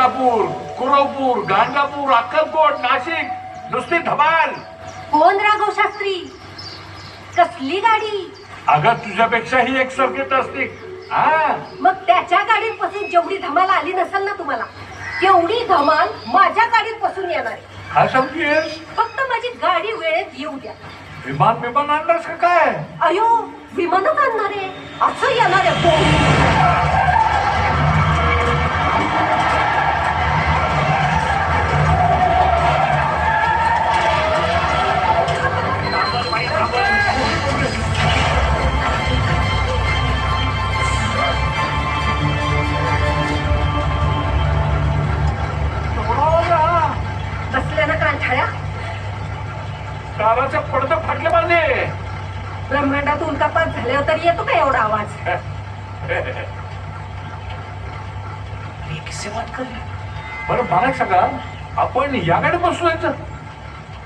इंदापूर, कुरवपूर, गाणगापूर, अक्कलकोट, नाशिक, नुसती धमाल. कोण राघव शास्त्री? कसली गाडी? अगं तुझ्यापेक्षाही एक सर्किट असते. हा मग त्याच्या गाडीत पासून जेवढी धमाल आली नसेल ना तुम्हाला, तेवढी धमाल माझ्या गाडीत पासून येणार आहे. काय सांगतेस? फक्त माझी गाडी वेळेत येऊ द्या. विमान आणणारस का काय? अयो, विमानात आणणार आहे असं येणार आहे. बसल्या ना कांठाळ्या, काराच्या पडदा फाटले माझे. ब्रह्मांडात उल्कापात झाल्यावर तरी येतो का एवढा आवाज? बरं मला सांगा, आपण या गाडीत बसून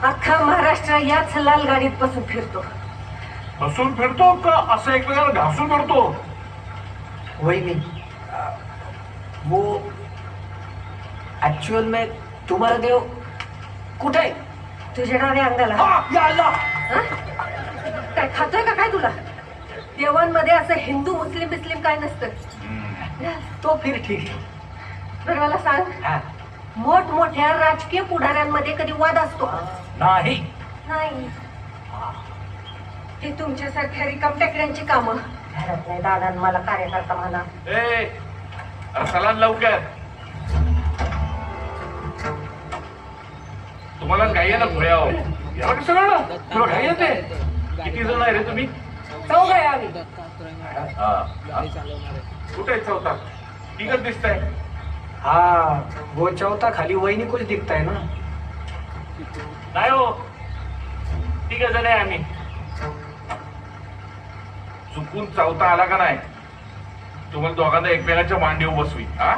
अख्खा महाराष्ट्र याच लाल गाडीत बसून फिरतो. बसून फिरतो का असं एकमेकाला घासून फिरतो? वही वो एक्चुअल में तुम्हारा देव कुठे आहे? तुझ्या डाव्या अंगाला. या अल्लाह! हं? काय खातोय का काय तुला? देवांमध्ये असं हिंदू मुस्लिम बिस्लिम काय नसतं. तो फिर ठीक आहे. बरं मला सांग, हा. मोठमोठ्या राजकीय पुढाऱ्यांमध्ये कधी वाद असतो का? नाही. नाही. ती तुमच्यासारख्या रिकाम टेकड्यांची कामं. घरात नाही दादा मला कार्यकर्ता म्हणा. चला लवकर. तुम्हाला घाई आहे ना पुढे आहो. याला कसं कळलं? तुला घाई येते? किती जण आहे रे तुम्ही? चौघ आहे आम्ही. कुठे आहे चौथा? तिघच दिसताय. हा, वो चौथा खाली वहिनी कुछ दिखता है ना. नाही हो, तिघ जण आहे आम्ही. चुकून चौथा आला का नाही, तुम्हाला दोघांना एकमेकांच्या मांडीवर बसवी. हा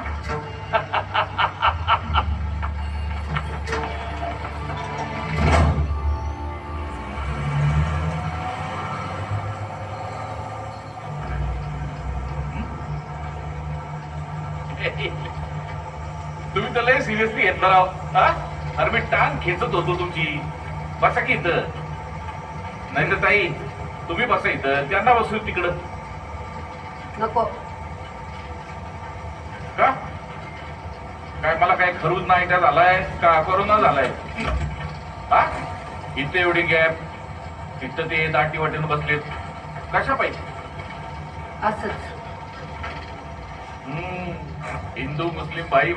तुम्ही तर लय सिरियसली घेतला राव. अरे मी टांग खेचत होतो तुमची. बसा की इथं. नाही तर ताई तुम्ही बसा इथं, त्यांना बसू तिकडं. नको. का काय मला काय खरूच नाही का झालाय का कोरोना झालाय? हा इथे एवढी गॅप, तिथं ते दाटी वाटेन बसलेत. कशा पाहिजे? असंच. हिंदू मुस्लिम भाई